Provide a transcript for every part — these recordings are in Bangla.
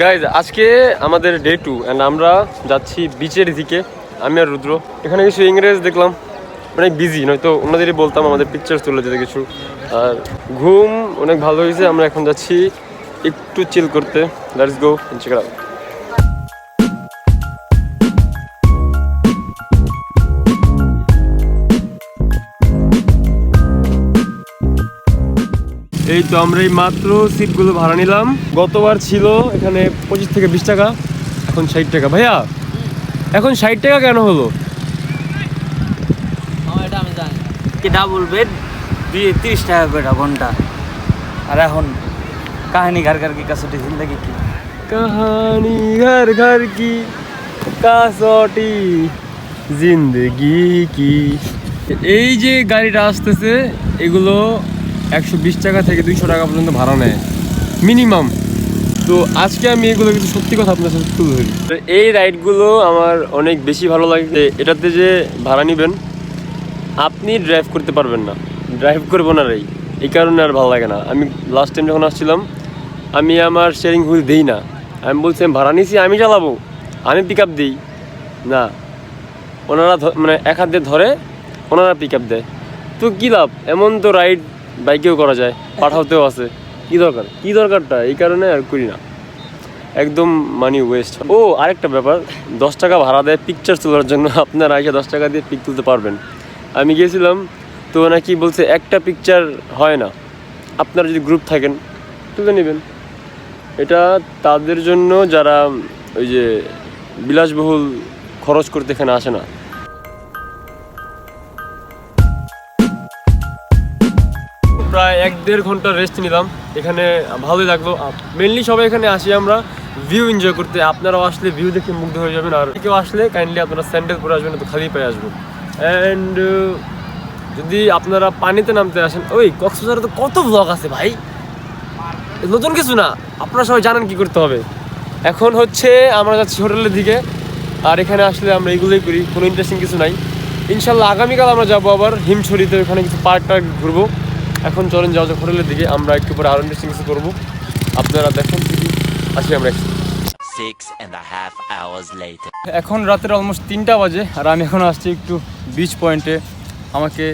গাইজ আজকে আমাদের ডে 2 অ্যান্ড আমরা যাচ্ছি বিচের দিকে। আমি আর রুদ্র এখানে কিছু ইংরেজ দেখলাম, অনেক বিজি, নয়তো ওনাদেরই বলতাম আমাদের পিকচার তুলে দিতে কিছু। আর ঘুম অনেক ভালো হয়েছে, আমরা এখন যাচ্ছি একটু চিল করতে। Let's go check it out. এই তো আমরা এই মাত্র সিটগুলো ভাড়া নিলাম। গতবার ছিল এখানে 25 থেকে 20 টাকা, এখন 60 টাকা। ভাইয়া এখন 60 টাকা কেন হলো? এটা আমি জানি কি ডাবল বেড 30 টাকা করে ঘন্টা। আর এখন কাহিনী ঘর ঘর কি কাসুটি জিন্দগি কি কাহানি ঘর ঘর কি কাসটি জিন্দগি কি। এই যে গাড়িটা আসতেছে এগুলো 120 টাকা থেকে 200 টাকা পর্যন্ত ভাড়া নেয় মিনিমাম। তো আজকে আমি এগুলো কিছু সত্যি কথা আপনার সাথে তুলে ধরি। এই রাইডগুলো আমার অনেক বেশি ভালো লাগে। এটাতে যে ভাড়া নেবেন আপনি ড্রাইভ করতে পারবেন না, ড্রাইভ করবো না এই কারণে আর ভালো লাগে না। আমি লাস্ট টাইম যখন আসছিলাম আমি আমার স্টিয়ারিং হুইল দিই না, আমি বলছি আমি ভাড়া নিয়েছি আমি চালাবো, আমি পিক আপ দিই না। ওনারা মানে এক হাত দিয়ে ধরে ওনারা পিক আপ দেয়। তো কী লাভ? এমন তো রাইড বাইকেও করা যায়, পাঠাতেও আছে। কী দরকারটা? এই কারণে আর করি না, একদম মানি ওয়েস্ট। ও আরেকটা ব্যাপার, 10 টাকা ভাড়া দেয় পিকচার তোলার জন্য। আপনারা এসে 10 টাকা দিয়ে পিক তুলতে পারবেন। আমি গিয়েছিলাম তো নাকি বলছে একটা পিকচার হয় না, আপনারা যদি গ্রুপ থাকেন তুলে নেবেন। এটা তাদের জন্য যারা ওই যে বিলাসবহুল খরচ করতে এখানে আসে না। প্রায় 1-1.5 ঘন্টা রেস্ট নিলাম এখানে, ভালোই লাগলো। মেনলি সবাই এখানে আসি আমরা ভিউ এনজয় করতে। আপনারাও আসলে ভিউ দেখে মুগ্ধ হয়ে যাবেন। আর কেউ আসলে কাইন্ডলি আপনারা স্যান্ডেল পরে আসবেন, তো খালি পায়ে আসবেন। অ্যান্ড যদি আপনারা পানিতে নামতে আসেন, ওই কক্সবাজারে তো কত ব্লগ আছে ভাই, নতুন কিছু না। আপনারা সবাই জানেন কি করতে হবে। এখন হচ্ছে আমরা যাচ্ছি হোটেলের দিকে, আর এখানে আসলে আমরা এগুলোই করি, কোনো ইন্টারেস্টিং কিছু নাই। ইনশাল্লাহ আগামীকাল আমরা যাবো আবার হিমছড়িতে, ওখানে কিছু পার্ক ঘুরবো। এখন চলেন যাওয়া যাক হোটেলের দিকে, আমরা একটু পরে আরও ইন্টারেস্টিং কিছু করবো। আপনারা দেখেন কি আসি আমরা। 6.5 hours later. এখন রাতের অলমোস্ট 3টা বাজে, আর আমি এখন আসছি একটু বিচ পয়েন্টে আমাকে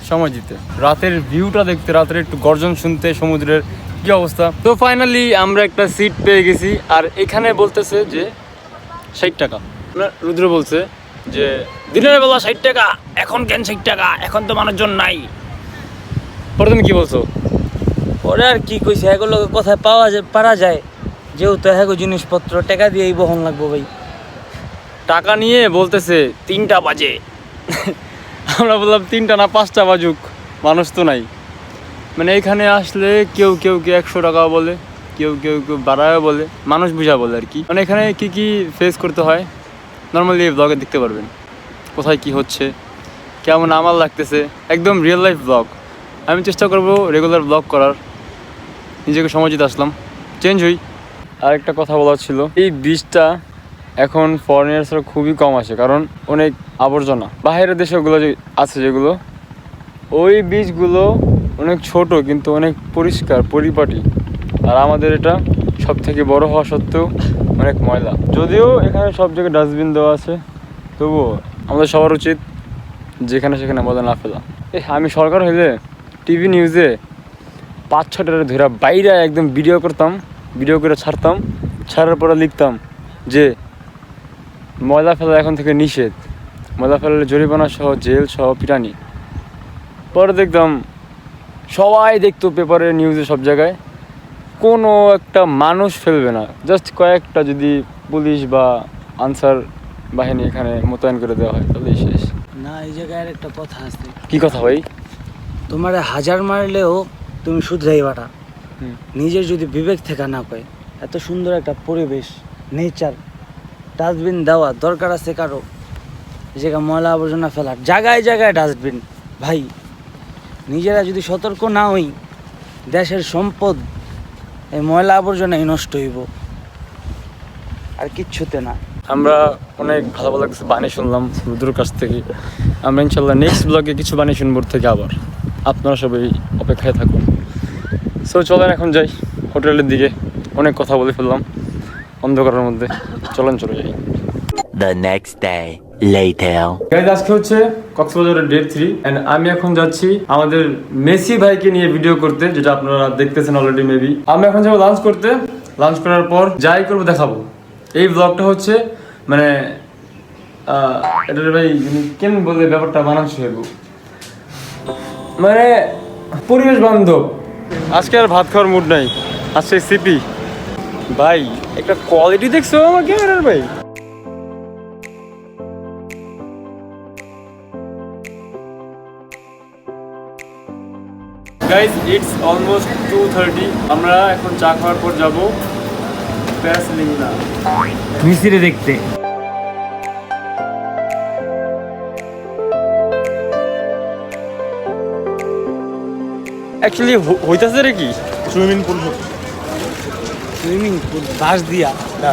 সময় দিতে, রাতের ভিউটা দেখতে, রাতের একটু গর্জন শুনতে, সমুদ্রের কি অবস্থা। তো ফাইনালি আমরা একটা সিট পেয়ে গেছি। আর এখানে বলতেছে যে 60 টাকা। রুদ্র বলছে যে দিনের বেলা 60 টাকা, এখন কেন 60 টাকা, এখন তো মানুষজন নাই। পরে তুমি কি বলছো? পরে আর কি কইছে, এগুলো কোথায় পারা যায়, যেহেতু এগো জিনিসপত্র টাকা দিয়েই বহন লাগবো ভাই। টাকা নিয়ে বলতেছে 3টা বাজে। আমরা বললাম 3টা না 5টা বাজুক, মানুষ তো নাই। মানে এখানে আসলে কেউ 100 টাকা বলে, কেউ বাড়ায় বলে, মানুষ বুঝা বলে আর কি। মানে এখানে কি ফেস করতে হয় নর্মালি এই ব্লগে দেখতে পারবেন, কোথায় কি হচ্ছে, কেমন আমার লাগতেছে, একদম রিয়েল লাইফ ব্লগ। আমি চেষ্টা করব রেগুলার ব্লগ করার, নিজেকে সময় দিতে আসলাম, চেঞ্জ হই। আরেকটা কথা বলার ছিল, এই বীজটা এখন ফরেনার্সরা খুবই কম আসে, কারণ অনেক আবর্জনা বাইরের দেশে ওগুলো যে আছে, যেগুলো ওই বীজগুলো অনেক ছোট কিন্তু অনেক পরিষ্কার পরিপাটি। আর আমাদের এটা সব থেকে বড় হওয়া সত্ত্বেও অনেক ময়লা। যদিও এখানে সব জায়গায় ডাস্টবিন দেওয়া আছে, তবুও আমাদের সবার উচিত যেখানে সেখানে ময়লা না ফেলা। আমি সরকার হইলে টিভি নিউজে 5-6টা ধরে বাইরে একদম ভিডিও করতাম, ভিডিও করে ছাড়তাম, ছাড়ার পরে লিখতাম যে ময়লা ফেলা এখন থেকে নিষেধ, ময়লা ফেলালে জরিমানা সহ জেল সহ পিটানি। পরে দেখতাম সবাই দেখতো পেপারে নিউজে সব জায়গায়, কোনো একটা মানুষ ফেলবে না, জাস্ট কয়েকটা যদি পুলিশ বা আনসার বাহিনী এখানে মোতায়েন করে দেওয়া হয় তাহলেই শেষ। না, এই জায়গায় আর একটা কথা আছে। কি কথা ভাই? তোমার হাজার মারলেও তুমি শুধরাইবাটা, নিজের যদি বিবেক থেকে না পায়। এত সুন্দর একটা পরিবেশ, নেচার, ডাস্টবিন দেওয়া দরকার আছে কারো? এই জায়গায় ময়লা আবর্জনা ফেলার জায়গায় জায়গায় ডাস্টবিন। ভাই নিজেরা যদি সতর্ক না হই, দেশের সম্পদ এই ময়লা আবর্জনাই নষ্ট হইব, আর কিচ্ছুতে না। আমরা অনেক ভালো ভালো কিছু বাণী শুনলাম রুদ্রর কাছ থেকে। আমরা ইনশাল্লাহ নেক্সট ব্লগে কিছু বাণী শুনবো থেকে আবার। আপনারা সবাই অপেক্ষায় থাকুন। সো চলেন এখন যাই হোটেলের দিকে, অনেক কথা বলে ফেললাম, অন্ধকারের মধ্যে। চলেন চলে যাই। The next day later. Guys আজকে হচ্ছে কক্সবাজারের ডে 3 এন্ড আমি এখন যাচ্ছি আমাদের মেসি ভাইকে নিয়ে ভিডিও করতে, যেটা আপনারা দেখতেছেন অলরেডি মেবি। আমি এখন যাবো লাঞ্চ করতে, লাঞ্চ করার পর যাই করবো দেখাবো। এই ব্লগটা হচ্ছে মানে এটা ভাই কেমন বলে ব্যাপারটা বানাচ্ছি হইব, মানে পরিবেশ বান্ধব। আজকে আর ভাত খাওয়ার মুড নাই, আজকে সিপি। ভাই একটা কোয়ালিটি দেখছো আমার ক্যামেরার ভাই। Guys it's almost 2:30। আমরা এখন চা খাওয়ার পর যাবো প্যাসলিংলা মিস্ত্রি দেখতে। অ্যাকচুয়ালি হইতাছে রে কি সুইমিং পুল বাঁশ দিয়া না,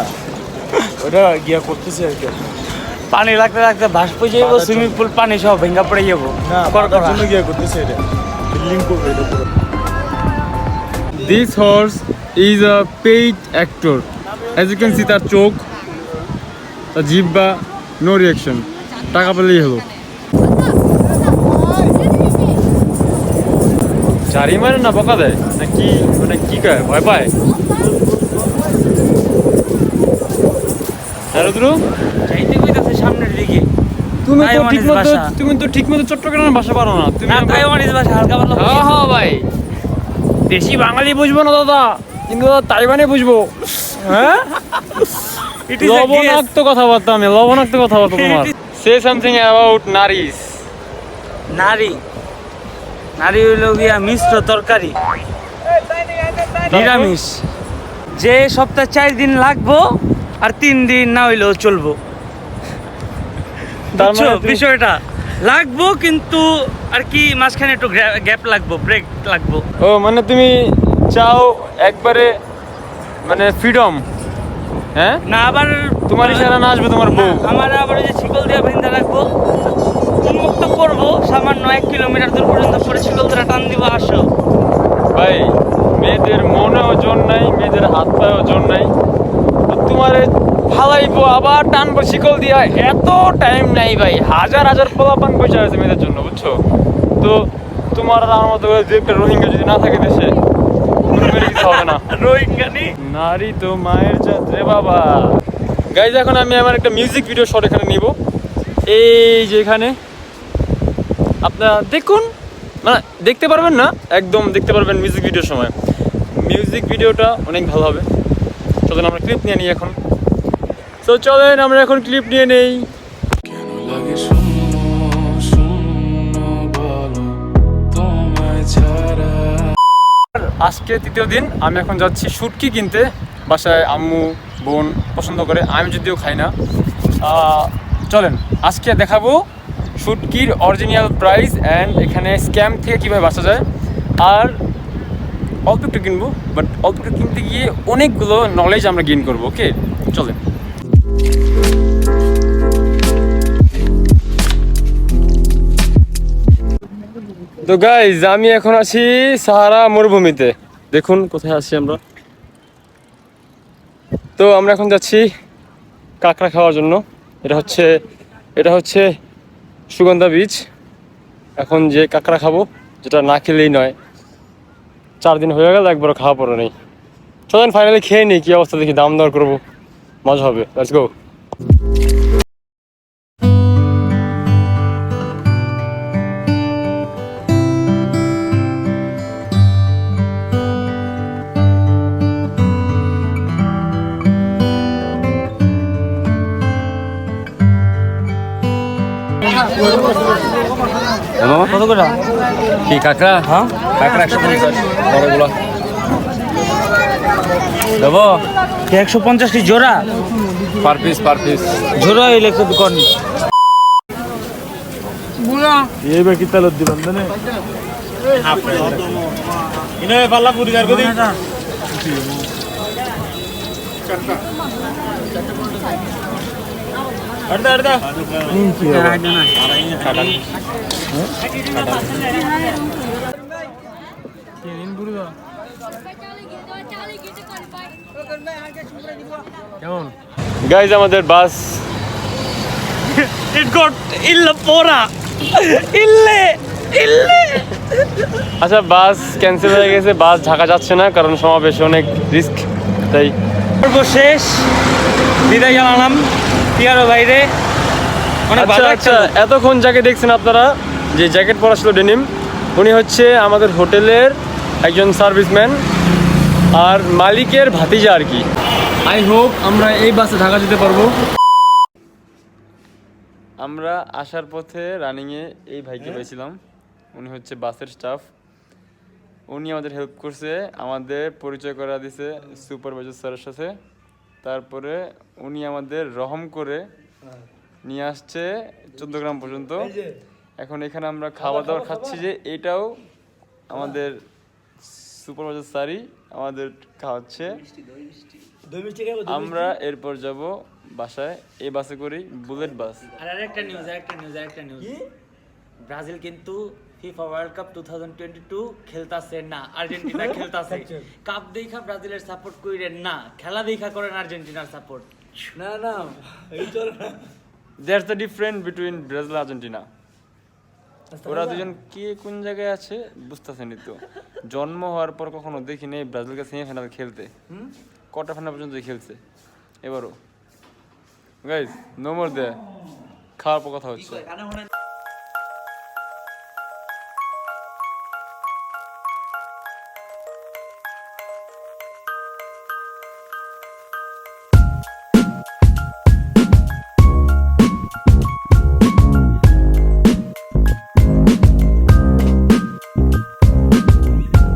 ওটা গিয়া করতেছে আর কি। পানি লাগতে লাগতে বাঁশ পড়ে যাবো, সুইমিং পুল পানি সব ভেঙ্গা পড়ে যাবো। না, পাতার জন্য গিয়া করতেছে এটা, বিল্ডিং করবে এটা পুরো। This horse is a paid actor. As you can see তার চোখ, তার জিহ্বা, নো রিয়াকশন। টাকা পেলেই হলো। জারি মারে না বকা দেয় না কি, মানে কি কয়, ভয় পায়? হ্যাঁ রুদ্র, যাইতে কইতাছে সামনের দিকে। তুমি তো ঠিক মতো চট্টগ্রামের ভাষা পারো না। তুমি না তাইওয়ানিজ ভাষা হালকা পাতলা। হ্যাঁ ভাই, দেশি বাঙালি বুঝবো না দাদা, কিন্তু তাইওয়ানে বুঝবো। হ্যাঁ লবণাক্ত কথাবার্তা, আমি লবণাক্ত কথাবার্তা তোমার। সে সামথিং অ্যাবাউট নারীস। নারী নারী হইল গিয়া মিশ্র তরকারি, নিরামিষ। যে সপ্তাহে 4 দিন লাগবো আর 3 দিন না হইলেও চলবো। তার বুঝছো মানে বিষয়টা? লাগবো কিন্তু আর কি মাঝখানে একটু গ্যাপ লাগবো, ব্রেক লাগবো। ও মানে তুমি চাও একবারে মানে ফ্রিডম? হ্যাঁ না আবার তোমার ইশারা না আসবে তোমার বউ? আমার আবার ওই যে শিকল দিয়ে বেঁধে রাখবো, উন্মুক্ত করবো সামান্য 1 কিলোমিটার দূর পর্যন্ত, পরে শিকল দিয়ে টান দিব, আসো। ভাই মেয়েদের মনে ওজন নাই, মেয়েদের হাত পায়ে ওজন নাই, তো তোমার ফালাইবো আবার টানবো শিকল দিয়া, এত টাইম নাই ভাই। হাজার হাজার পোলাপান পয়সা আছে মেয়েদের জন্য, বুঝছো তো? তোমার আর আমার মতো যে একটা রোহিঙ্গা যদি না থাকে দেশে, কোনো মেয়ের কিছু হবে না। রোহিঙ্গানি নারী তো মায়ের জাত রে বাবা। গাইজ এখন আমি আমার একটা মিউজিক ভিডিও শট এখানে নিব, এই যে এখানে আপনারা দেখুন, মানে দেখতে পারবেন না, একদম দেখতে পারবেন মিউজিক ভিডিওর সময়। মিউজিক ভিডিওটা অনেক ভালো হবে। চলেন আমরা ক্লিপ নিয়ে নিই এখন। তো চলেন আমরা এখন ক্লিপ নিয়ে নেই। আজকে 3য় দিন। আমি এখন যাচ্ছি শুটকি কিনতে, বাসায় আম্মু বোন পছন্দ করে, আমি যদিও খাই না। চলেন আজকে দেখাবো শুটকির অরিজিনাল প্রাইস অ্যান্ড এখানে স্ক্যাম থেকে কীভাবে বাঁচা যায়। আর অল্প একটু কিনবো, বাট অল্প একটু কিনতে গিয়ে অনেকগুলো নলেজ আমরা গেইন করবো। ওকে চলেন। তো গাইজ আমি এখন আছি সাহারা মরুভূমিতে, দেখুন কোথায় আছি আমরা। তো আমরা এখন যাচ্ছি কাঁকড়া খাওয়ার জন্য। এটা হচ্ছে সুগন্ধা বীচ। এখন যে কাঁকড়া খাবো, যেটা না খেলেই নয়, 4 দিন হয়ে গেল একবারও খাওয়া পড়ে নেই। চলেন ফাইনালি খেয়ে নিই, কী অবস্থা দেখি, দাম দর করবো, মজা হবে। Let's go. কত করে? কি কাঁকড়া? হ্যাঁ কাঁকড়া 150 বড়গুলো দেবো। 150টি জোড়া? পার পিস জোড়া হইলে একটু দোকান এইবার কি তেলত দিবেন না? ইনে পাল্লা পুরি কার কদি আড়দা আড়দা নিমকি খাটা কেমন গাইজ আমাদের বাস ইট গট ইল্লা পোরা ইল্লে ইল্লে আচ্ছা বাস ক্যান্সেল হয়ে গেছে, বাস ঢাকা যাচ্ছে না কারণ সমাবেশে অনেক রিস্ক, তাই সর্বশেষ বিদায় জানালাম পিয়ারো বাইরে। অনেক ভালো আচ্ছা এতক্ষণ যাকে দেখছেন আপনারা যে জ্যাকেট পরা ছিল ডেনিম, উনি হচ্ছে আমাদের হোটেলের একজন সার্ভিসম্যান আর মালিকের ভাতিজা আর কি। আই হোপ আমরা এই বাসে ঢাকা যেতে পারবো। আমরা আসার পথে রানিংয়ে এই ভাইকে পেয়েছিলাম, উনি হচ্ছে বাসের স্টাফ। উনি আমাদের হেল্প করছে, আমাদের পরিচয় করা দিছে সুপারভাইজার স্যারের সাথে। তারপরে উনি আমাদের রহম করে নিয়ে আসছে 14 গ্রাম পর্যন্ত। এখন এখানে আমরা খাওয়া দাওয়া খাচ্ছি, যে এটাও আমাদের সুপারভাইজার স্যারই আমাদের খাওয়াচ্ছে। আমরা এরপর যাব বাসায়, এই বাসে করি, বুলেট বাস। আর আরেকটা নিউজ ব্রাজিল কিন্তু ফিফা ওয়ার্ল্ড কাপ 2022 খেলতাছে না, আর্জেন্টিনা খেলতাছে। কাপ দেখা ব্রাজিলের সাপোর্ট কইরেন না, খেলা দেখা করেন আর্জেন্টিনার সাপোর্ট। না এই চল না। That's the difference between Brazil Argentina. ওরা দুজন কে কোন জায়গায় আছে বুঝতেছেনি তো। জন্ম হওয়ার পর কখনো দেখিনি ব্রাজিলকে সেমিফাইনাল খেলতে, কোয়ার্টার ফাইনাল পর্যন্ত খেলছে। এবারও গাইজ নো মোর দে, খাওয়ার পর কথা হচ্ছে।